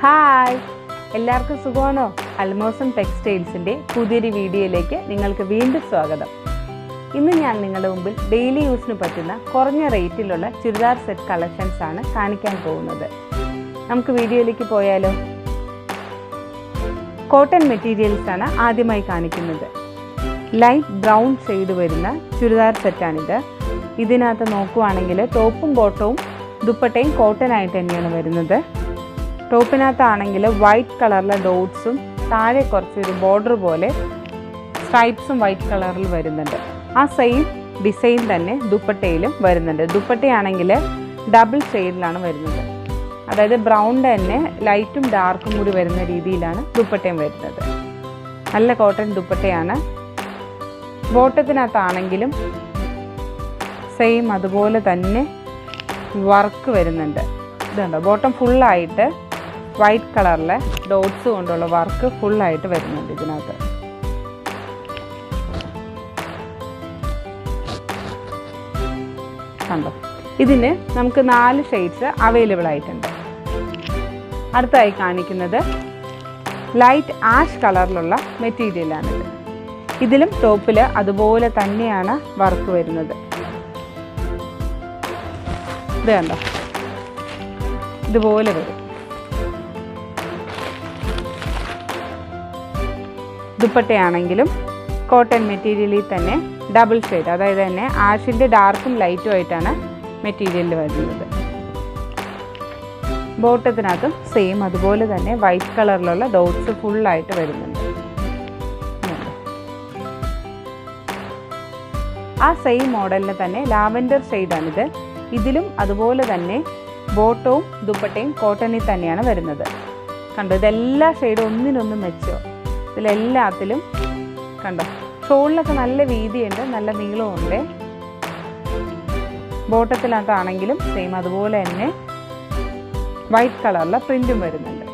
Hi, എല്ലാവർക്കും സുഖമാണോ? അൽമോസം ടെക്സ്റ്റൈൽസിൻ്റെ പുതിയൊരു വീഡിയോയിലേക്ക് നിങ്ങൾക്ക് വീണ്ടും സ്വാഗതം. ഇന്ന് ഞാൻ നിങ്ങളുടെ മുമ്പിൽ ഡെയിലി യൂസിന് പറ്റുന്ന കുറഞ്ഞ റേറ്റിലുള്ള ചുരിദാർ സെറ്റ് കളക്ഷൻസ് ആണ് കാണിക്കാൻ പോകുന്നത്. നമുക്ക് വീഡിയോയിലേക്ക് പോയാലോ? കോട്ടൺ മെറ്റീരിയൽസ് ആണ് ആദ്യമായി കാണിക്കുന്നത്. ലൈറ്റ് ബ്രൗൺ ഷെയ്ഡ് വരുന്ന ചുരിദാർ സെറ്റാണിത്. ഇതിനകത്ത് നോക്കുവാണെങ്കിൽ ടോപ്പും ബോട്ടവും ദുപ്പട്ടയും കോട്ടൺ ആയിട്ട് തന്നെയാണ് വരുന്നത്. ടോപ്പിനകത്താണെങ്കിൽ വൈറ്റ് കളറിലെ ഡോട്ട്സും താഴെ കുറച്ചൊരു ബോർഡർ പോലെ സ്ട്രൈപ്സും വൈറ്റ് കളറിൽ വരുന്നുണ്ട്. ആ സെയിം ഡിസൈൻ തന്നെ ദുപ്പട്ടയിലും വരുന്നുണ്ട്. ദുപ്പട്ടയാണെങ്കിൽ ഡബിൾ ഷെയ്ഡിലാണ് വരുന്നത്. അതായത് ബ്രൗണിൻ്റെ തന്നെ ലൈറ്റും ഡാർക്കും കൂടി വരുന്ന രീതിയിലാണ് ദുപ്പട്ടയും വരുന്നത്. നല്ല കോട്ടൺ ദുപ്പട്ടയാണ്. ബോട്ടത്തിനകത്താണെങ്കിലും സെയിം അതുപോലെ തന്നെ വർക്ക് വരുന്നുണ്ട്. ഇതുണ്ടോ, ബോട്ടം ഫുള്ളായിട്ട് വൈറ്റ് കളറിലെ ഡോട്ട്സ് കൊണ്ടുള്ള വർക്ക് ഫുള്ളായിട്ട് വരുന്നുണ്ട് ഇതിനകത്ത്. കണ്ടോ, ഇതിന് നമുക്ക് 4 ഷെയ്ഡ്സ് അവൈലബിൾ ആയിട്ടുണ്ട്. അടുത്തായി കാണിക്കുന്നത് ലൈറ്റ് ആഷ് കളറിലുള്ള മെറ്റീരിയലാണിത്. ഇതിലും ടോപ്പിൽ അതുപോലെ തന്നെയാണ് വർക്ക് വരുന്നത്. ഇത് കണ്ടോ, ഇതുപോലെ വരും. ദുപ്പട്ടയാണെങ്കിലും കോട്ടൺ മെറ്റീരിയലിൽ തന്നെ ഡബിൾ ഷെയ്ഡ്, അതായത് തന്നെ ആഷിൻ്റെ ഡാർക്കും ലൈറ്റും ആയിട്ടാണ് മെറ്റീരിയൽ വരുന്നത്. ബോട്ടത്തിനകത്തും സെയിം അതുപോലെ തന്നെ വൈറ്റ് കളറിലുള്ള ഡോട്ട്സ് ഫുള്ളായിട്ട് വരുന്നുണ്ട്. ആ സെയിം മോഡലിന് തന്നെ ലാവൻഡർ ഷെയ്ഡാണിത്. ഇതിലും അതുപോലെ തന്നെ ബോട്ടവും ദുപ്പട്ടയും കോട്ടണിൽ തന്നെയാണ് വരുന്നത്. കണ്ടോ, ഇതെല്ലാ ഷെയ്ഡും ഒന്നിനൊന്നും മെച്ചോ. ഇതിലെല്ലാത്തിലും കണ്ടോ, ഷോളിലൊക്കെ നല്ല വീതിയുണ്ട്, നല്ല നീളമുണ്ട്. ബോട്ടത്തിനകത്താണെങ്കിലും സെയിം അതുപോലെ തന്നെ വൈറ്റ് കളറിലെ പ്രിൻറ്റും വരുന്നുണ്ട്.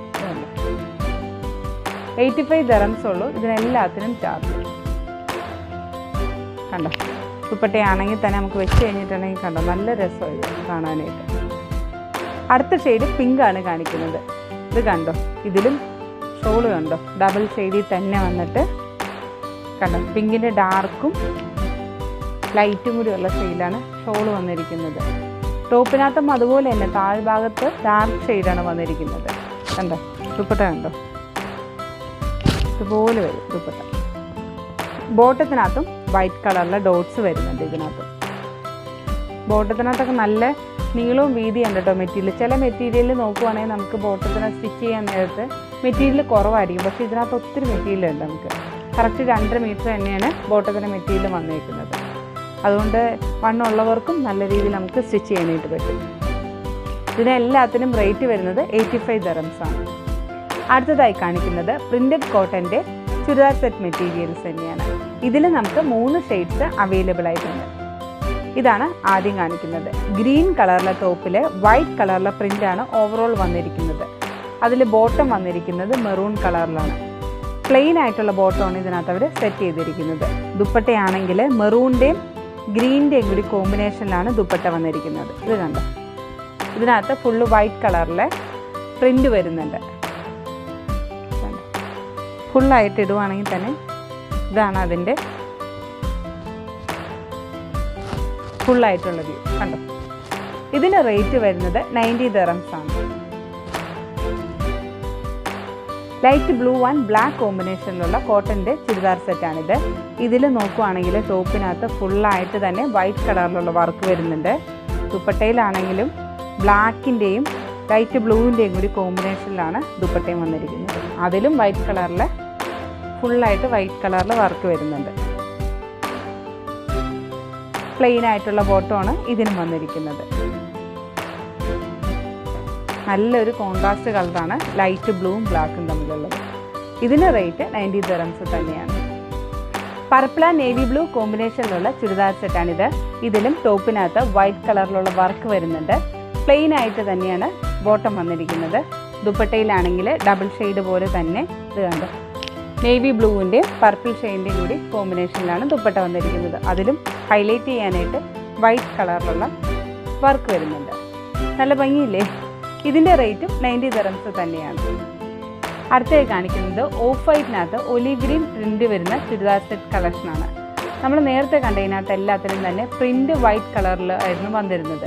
85 dirhams ഉള്ളൂ ഇതിനെല്ലാത്തിനും ചാർജ്. കണ്ടോ, ദുപ്പട്ടയാണെങ്കിൽ തന്നെ നമുക്ക് വെച്ച് കഴിഞ്ഞിട്ടുണ്ടെങ്കിൽ കണ്ടോ നല്ല രസം ഇത് കാണാനായിട്ട്. അടുത്ത ഷെയ്ഡ് പിങ്ക് ആണ് കാണിക്കുന്നത്. ഇത് കണ്ടോ, ഇതിലും ഷോള് കണ്ടോ ഡബിൾ ഷെയ്ഡിൽ തന്നെ വന്നിട്ട് കണ്ടോ, പിങ്കിൻ്റെ ഡാർക്കും ലൈറ്റും കൂടി ഉള്ള ഷെയ്ഡിലാണ് ഷോള് വന്നിരിക്കുന്നത്. ടോപ്പിനകത്തും അതുപോലെ തന്നെ താഴ്ഭാഗത്ത് ഡാർക്ക് ഷെയ്ഡാണ് വന്നിരിക്കുന്നത്. കണ്ടോ, ദുപ്പട്ട കണ്ടോ, ഇതുപോലെ വരും ദുപ്പട്ട. ബോട്ടത്തിനകത്തും വൈറ്റ് കളറിലെ ഡോട്ട്സ് വരുന്നുണ്ട്. ഇതിനകത്ത് ബോട്ടത്തിനകത്തൊക്കെ നല്ല നീളവും വീതിയുണ്ട് കേട്ടോ മെറ്റീരിയൽ. ചില മെറ്റീരിയൽ നോക്കുവാണെങ്കിൽ നമുക്ക് ബോട്ടത്തിന് സ്റ്റിച്ച് ചെയ്യാൻ നേരത്ത് മെറ്റീരിയൽ കുറവായിരിക്കും, പക്ഷേ ഇതിനകത്ത് ഒത്തിരി മെറ്റീരിയൽ ഉണ്ട്. നമുക്ക് കറക്റ്റ് 2.5 മീറ്റർ തന്നെയാണ് ബോട്ടത്തിന് മെറ്റീരിയൽ വന്നിരിക്കുന്നത്. അതുകൊണ്ട് വണ്ണമുള്ളവർക്കും നല്ല രീതിയിൽ നമുക്ക് സ്റ്റിച്ച് ചെയ്യാനായിട്ട് പറ്റും. ഇതിനെല്ലാത്തിനും റേറ്റ് വരുന്നത് 85 dirhams ആണ്. അടുത്തതായി കാണിക്കുന്നത് പ്രിൻറ്റഡ് കോട്ടൻ്റെ ചുരിദാർ സെറ്റ് മെറ്റീരിയൽസ് തന്നെയാണ്. ഇതിൽ നമുക്ക് 3 ഷെയ്ഡ്സ് അവൈലബിൾ ആയിട്ടുണ്ട്. ഇതാണ് ആദ്യം കാണിക്കുന്നത്. ഗ്രീൻ കളറിലെ ടോപ്പിൽ വൈറ്റ് കളറിലെ പ്രിൻ്റാണ് ഓവറോൾ വന്നിരിക്കുന്നത്. അതിൽ ബോട്ടം വന്നിരിക്കുന്നത് മെറൂൺ കളറിലാണ്. പ്ലെയിൻ ആയിട്ടുള്ള ബോട്ടമാണ് ഇതിനകത്ത് അവർ സെറ്റ് ചെയ്തിരിക്കുന്നത്. ദുപ്പട്ടയാണെങ്കിൽ മെറൂണിൻ്റെയും ഗ്രീനിൻ്റെയും കൂടി കോമ്പിനേഷനിലാണ് ദുപ്പട്ട വന്നിരിക്കുന്നത്. ഇത് കണ്ടോ, ഇതിനകത്ത് ഫുള്ള് വൈറ്റ് കളറിലെ പ്രിൻ്റ് വരുന്നുണ്ട്. ഫുള്ളായിട്ട് ഇടുവാണെങ്കിൽ തന്നെ ഇതാണ് അതിൻ്റെ ഫുള്ളായിട്ടുള്ള വ്യൂ. കണ്ടോ, ഇതിന് റേറ്റ് വരുന്നത് 90 dirhams ആണ്. ലൈറ്റ് ബ്ലൂ ആൻഡ് ബ്ലാക്ക് കോമ്പിനേഷനിലുള്ള കോട്ടൻ്റെ ചുരിദാർ സെറ്റാണിത്. ഇതിൽ നോക്കുവാണെങ്കിൽ ടോപ്പിനകത്ത് ഫുള്ളായിട്ട് തന്നെ വൈറ്റ് കളറിലുള്ള വർക്ക് വരുന്നുണ്ട്. ദുപ്പട്ടയിലാണെങ്കിലും ബ്ലാക്കിൻ്റെയും ലൈറ്റ് ബ്ലൂവിൻ്റെയും കൂടി കോമ്പിനേഷനിലാണ് ദുപ്പട്ടയും വന്നിരിക്കുന്നത്. അതിലും വൈറ്റ് കളറിൽ ഫുള്ളായിട്ട് വൈറ്റ് കളറിൽ വർക്ക് വരുന്നുണ്ട്. പ്ലെയിൻ ആയിട്ടുള്ള ബോട്ടമാണ് ഇതിനും വന്നിരിക്കുന്നത്. നല്ലൊരു കോൺട്രാസ്റ്റ് കളറാണ് ലൈറ്റ് ബ്ലൂവും ബ്ലാക്കും തമ്മിലുള്ളത്. ഇതിന് റേറ്റ് 90 dirhams തന്നെയാണ്. പർപ്പിൾ ആൻഡ് നേവി ബ്ലൂ കോമ്പിനേഷനിലുള്ള ചുരിദാർ സെറ്റാണിത്. ഇതിലും ടോപ്പിനകത്ത് വൈറ്റ് കളറിലുള്ള വർക്ക് വരുന്നുണ്ട്. പ്ലെയിൻ ആയിട്ട് തന്നെയാണ് ബോട്ടം വന്നിരിക്കുന്നത്. ദുപ്പട്ടയിലാണെങ്കിൽ ഡബിൾ ഷെയ്ഡ് പോലെ തന്നെ ഇത് കണ്ടോ, നേവി ബ്ലൂവിൻ്റെയും പർപ്പിൾ ഷെയ്ഡിൻ്റെയും കൂടി കോമ്പിനേഷനിലാണ് ദുപ്പട്ട വന്നിരിക്കുന്നത്. അതിലും ഹൈലൈറ്റ് ചെയ്യാനായിട്ട് വൈറ്റ് കളറിലുള്ള വർക്ക് വരുന്നുണ്ട്. നല്ല ഭംഗിയില്ലേ? ഇതിൻ്റെ റേറ്റും 90 dirhams തന്നെയാണ്. അടുത്തതായി കാണിക്കുന്നത് ഓഫ് വൈറ്റിനകത്ത് ഒലിവ് ഗ്രീൻ പ്രിൻ്റ് വരുന്ന ചുരിദാർ സെറ്റ് കളക്ഷനാണ്. നമ്മൾ നേരത്തെ കണ്ടതിനകത്ത് എല്ലാത്തിനും തന്നെ പ്രിൻ്റ് വൈറ്റ് കളറിൽ ആയിരുന്നു വന്നിരുന്നത്.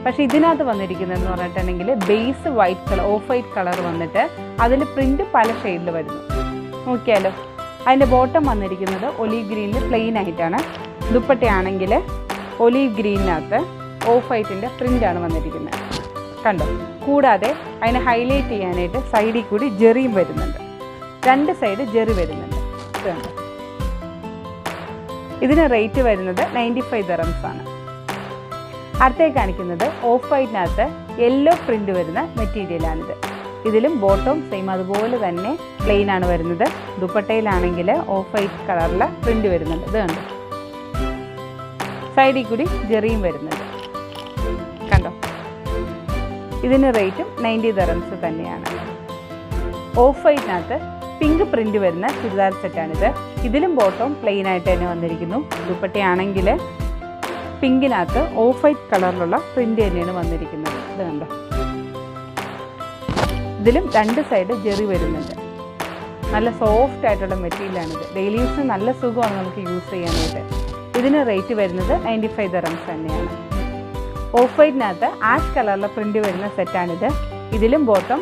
പക്ഷേ ഇതിനകത്ത് വന്നിരിക്കുന്നതെന്ന് പറഞ്ഞിട്ടുണ്ടെങ്കിൽ base white colour, of white colour വന്നിട്ട് അതിൽ പ്രിൻ്റ് പല ഷെയ്ഡിൽ വരുന്നു. നോക്കിയാലോ, അതിൻ്റെ ബോട്ടം വന്നിരിക്കുന്നത് ഒലിവ് ഗ്രീനിൽ പ്ലെയിൻ ആയിട്ടാണ്. ദുപ്പട്ടയാണെങ്കിൽ ഒലിവ് ഗ്രീനിനകത്ത് ഓഫ് വൈറ്റിൻ്റെ പ്രിൻ്റാണ് വന്നിരിക്കുന്നത്, കണ്ടോ. കൂടാതെ അതിനെ ഹൈലൈറ്റ് ചെയ്യാനായിട്ട് സൈഡിൽ കൂടി ജെറിയും വരുന്നുണ്ട്, 2 സൈഡ് ജെറി വരുന്നുണ്ട്. കണ്ടോ, ഇതിന് റേറ്റ് വരുന്നത് 95 dirhams ആണ്. അടുത്തേക്ക് കാണിക്കുന്നത് ഓഫ് വൈറ്റിനകത്ത് യെല്ലോ പ്രിൻ്റ് വരുന്ന മെറ്റീരിയലാണിത്. ഇതിലും ബോട്ടം സെയിം അതുപോലെ തന്നെ പ്ലെയിൻ ആണ് വരുന്നത്. ദുപ്പട്ടയിലാണെങ്കിൽ ഓഫ് വൈറ്റ് കളറിലെ പ്രിൻ്റ് വരുന്നുണ്ട്, ഇത് കണ്ടോ. സൈഡിൽ കൂടി ജെറിയും വരുന്നുണ്ട്, കണ്ടോ. ഇതിന് റേറ്റും 90 dirhams തന്നെയാണ്. ഓഫ് വൈറ്റിനകത്ത് പിങ്ക് പ്രിൻ്റ് വരുന്ന ചുരിദാർ സെറ്റാണിത്. ഇതിലും ബോട്ടം പ്ലെയിൻ ആയിട്ട് തന്നെ വന്നിരിക്കുന്നു. ദുപ്പട്ടയാണെങ്കിൽ പിങ്കിനകത്ത് ഓഫ് വൈറ്റ് കളറിലുള്ള പ്രിൻ്റ് തന്നെയാണ് വന്നിരിക്കുന്നത്, ഇത് കണ്ടോ. ഇതിലും 2 സൈഡ് ജെറി വരുന്നുണ്ട്. നല്ല സോഫ്റ്റ് ആയിട്ടുള്ള മെറ്റീരിയലാണിത്. ഡെയിലി യൂസിന് നല്ല സുഖമാണ് നമുക്ക് യൂസ് ചെയ്യാനായിട്ട്. ഇതിന് റേറ്റ് വരുന്നത് 95 dirhams തന്നെയാണ്. ഓഫ് വൈറ്റിനകത്ത് ആഷ് കളറിലെ പ്രിൻ്റ് വരുന്ന സെറ്റാണിത്. ഇതിലും ബോട്ടം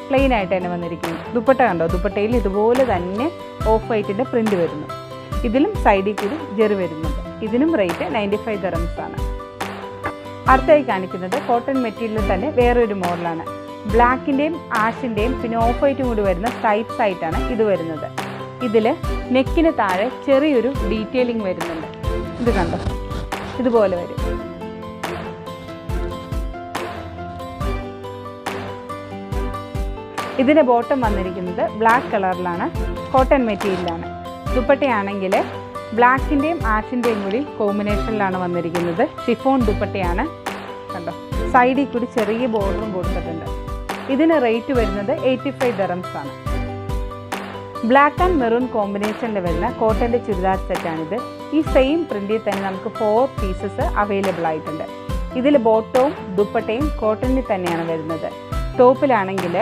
പ്ലെയിൻ ആയിട്ട് തന്നെ വന്നിരിക്കുന്നു. ദുപ്പട്ട കണ്ടോ, ദുപ്പട്ടയിൽ ഇതുപോലെ തന്നെ ഓഫ് വൈറ്റിൻ്റെ പ്രിൻ്റ് വരുന്നു. ഇതിലും സൈഡിൽ കൂടി ജെറി വരുന്നുണ്ട്. ഇതിനും റേറ്റ് 95 dirhams ആണ്. അടുത്തായി കാണിക്കുന്നത് കോട്ടൺ മെറ്റീരിയലിൽ തന്നെ വേറൊരു മോഡലാണ്. ബ്ലാക്കിൻ്റെയും ആഷിൻ്റെയും പിന്നെ ഓഫ് വൈറ്റും കൂടി വരുന്ന സ്ട്രൈപ്സ് ആയിട്ടാണ് ഇത് വരുന്നത്. ഇതിൽ നെക്കിന് താഴെ ചെറിയൊരു ഡീറ്റെയിലിംഗ് വരുന്നുണ്ട്, ഇത് കണ്ടോ, ഇതുപോലെ വരും. ഇതിൻ്റെ ബോട്ടം വന്നിരിക്കുന്നത് ബ്ലാക്ക് കളറിലാണ്, കോട്ടൺ മെറ്റീരിയലാണ്. ദുപ്പട്ടയാണെങ്കിൽ ബ്ലാക്കിൻ്റെയും ആഷിൻ്റെയും കൂടി കോമ്പിനേഷനിലാണ് വന്നിരിക്കുന്നത്. ഷിഫോൺ ദുപ്പട്ടയാണ്, കണ്ടോ. സൈഡിൽ കൂടി ചെറിയ ബോർഡറും കൊടുത്തിട്ടുണ്ട്. ഇതിന് റേറ്റ് വരുന്നത് 85 dirhams ആണ്. ബ്ലാക്ക് ആൻഡ് മെറൂൺ കോമ്പിനേഷനിൽ വരുന്ന കോട്ടൻ്റെ ചുരിദാർ സെറ്റാണിത്. ഈ സെയിം പ്രിൻ്റിൽ തന്നെ നമുക്ക് 4 പീസസ് അവൈലബിൾ ആയിട്ടുണ്ട്. ഇതിൽ ബോട്ടവും ദുപ്പട്ടയും കോട്ടണിൽ തന്നെയാണ് വരുന്നത്. ടോപ്പിലാണെങ്കിൽ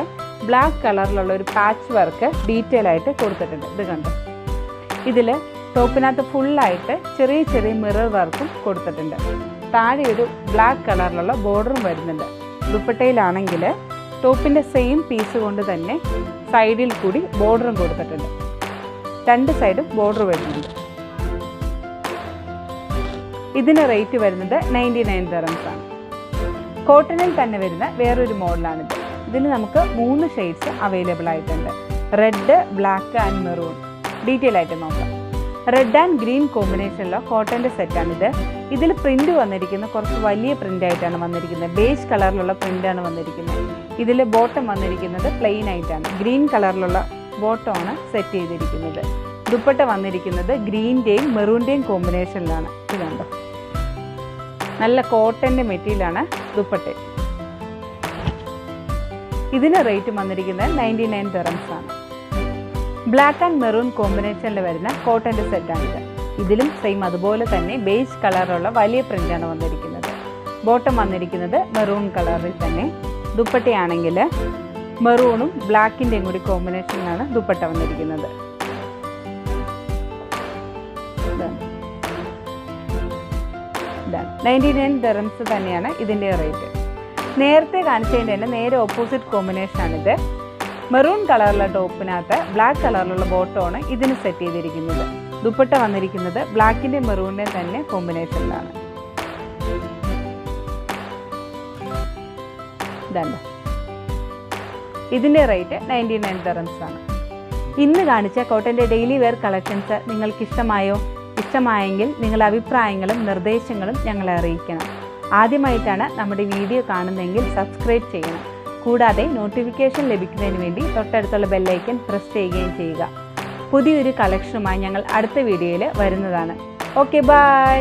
ബ്ലാക്ക് കളറിലുള്ള ഒരു പാച്ച് വർക്ക് ഡീറ്റെയിൽ ആയിട്ട് കൊടുത്തിട്ടുണ്ട്, ഇത് കണ്ടോ. ഇതിൽ ടോപ്പിനകത്ത് ഫുള്ളായിട്ട് ചെറിയ ചെറിയ മിറർ വർക്കും കൊടുത്തിട്ടുണ്ട്. താഴെ ഒരു ബ്ലാക്ക് കളറിലുള്ള ബോർഡറും വരുന്നുണ്ട്. ദുപ്പട്ടയിലാണെങ്കിൽ ടോപ്പിൻ്റെ സെയിം പീസ് കൊണ്ട് തന്നെ സൈഡിൽ കൂടി ബോർഡറും കൊടുത്തിട്ടുണ്ട്. 2 സൈഡും ബോർഡർ വരുന്നുണ്ട്. ഇതിന് റേറ്റ് വരുന്നത് 99 dirhams ആണ്. കോട്ടണിൽ തന്നെ വരുന്ന വേറൊരു മോഡലാണിത്. ഇതിൽ നമുക്ക് 3 ഷെയ്ഡ്സ് അവൈലബിൾ ആയിട്ടുണ്ട്. Red, black and maroon. Detail ആയിട്ട് നോക്കാം. റെഡ് ആൻഡ് ഗ്രീൻ കോമ്പിനേഷനിലുള്ള കോട്ടൻ്റെ സെറ്റാണിത്. ഇതിൽ പ്രിൻ്റ് വന്നിരിക്കുന്ന കുറച്ച് വലിയ പ്രിൻ്റ് ആയിട്ടാണ് വന്നിരിക്കുന്നത്. ബേജ് കളറിലുള്ള പ്രിൻ്റാണ് വന്നിരിക്കുന്നത്. ഇതിൽ ബോട്ടം വന്നിരിക്കുന്നത് പ്ലെയിൻ ആയിട്ടാണ്. ഗ്രീൻ കളറിലുള്ള ബോട്ടമാണ് സെറ്റ് ചെയ്തിരിക്കുന്നത്. ദുപ്പട്ട വന്നിരിക്കുന്നത് ഗ്രീൻ്റെയും മെറൂണിൻ്റെയും കോമ്പിനേഷനിലാണ്, ഇത് കണ്ടോ. നല്ല കോട്ടൻ്റെ മെറ്റീരിയലാണ് ദുപ്പട്ട. ഇതിന് റേറ്റ് വന്നിരിക്കുന്നത് 99 dirhams ആണ്. ബ്ലാക്ക് ആൻഡ് മെറൂൺ കോമ്പിനേഷനിൽ വരുന്ന കോട്ടൻ്റെ സെറ്റാണിത്. ഇതിലും സെയിം അതുപോലെ തന്നെ ബേജ് കളറുള്ള വലിയ പ്രിൻ്റാണ് വന്നിരിക്കുന്നത്. ബോട്ടം വന്നിരിക്കുന്നത് മെറൂൺ കളറിൽ തന്നെ. ദുപ്പട്ടയാണെങ്കിൽ മെറൂണും ബ്ലാക്കിൻ്റെയും കൂടി കോമ്പിനേഷനിലാണ് ദുപ്പട്ട വന്നിരിക്കുന്നത്. 99 dirhams തന്നെയാണ് ഇതിൻ്റെ റേറ്റ്. നേരത്തെ കാണിച്ചതിൻ്റെ തന്നെ നേരെ ഓപ്പോസിറ്റ് കോമ്പിനേഷനാണിത്. മെറൂൺ കളറുള്ള ടോപ്പിനകത്ത് ബ്ലാക്ക് കളറിലുള്ള ബോട്ടമാണ് ഇതിന് സെറ്റ് ചെയ്തിരിക്കുന്നത്. ദുപ്പട്ട വന്നിരിക്കുന്നത് ബ്ലാക്കിൻ്റെയും മെറൂണിൻ്റെയും തന്നെ കോമ്പിനേഷനിലാണ്. ഇതാണ് ഇതിൻ്റെ റേറ്റ് 99 dirhams ആണ്. ഇന്ന് കാണിച്ച കോട്ടൻ്റെ ഡെയിലി വെയർ കളക്ഷൻസ് നിങ്ങൾക്ക് ഇഷ്ടമായോ? ഇഷ്ടമായെങ്കിൽ നിങ്ങളുടെ അഭിപ്രായങ്ങളും നിർദ്ദേശങ്ങളും ഞങ്ങളെ അറിയിക്കണം. ആദ്യമായിട്ടാണ് നമ്മുടെ വീഡിയോ കാണുന്നതെങ്കിൽ സബ്സ്ക്രൈബ് ചെയ്യണം. കൂടാതെ നോട്ടിഫിക്കേഷൻ ലഭിക്കുന്നതിന് വേണ്ടി തൊട്ടടുത്തുള്ള ബെല്ലൈക്കൻ പ്രസ് ചെയ്യുകയും ചെയ്യുക. പുതിയൊരു കളക്ഷനുമായി ഞങ്ങൾ അടുത്ത വീഡിയോയിൽ വരുന്നതാണ്. Okay, by.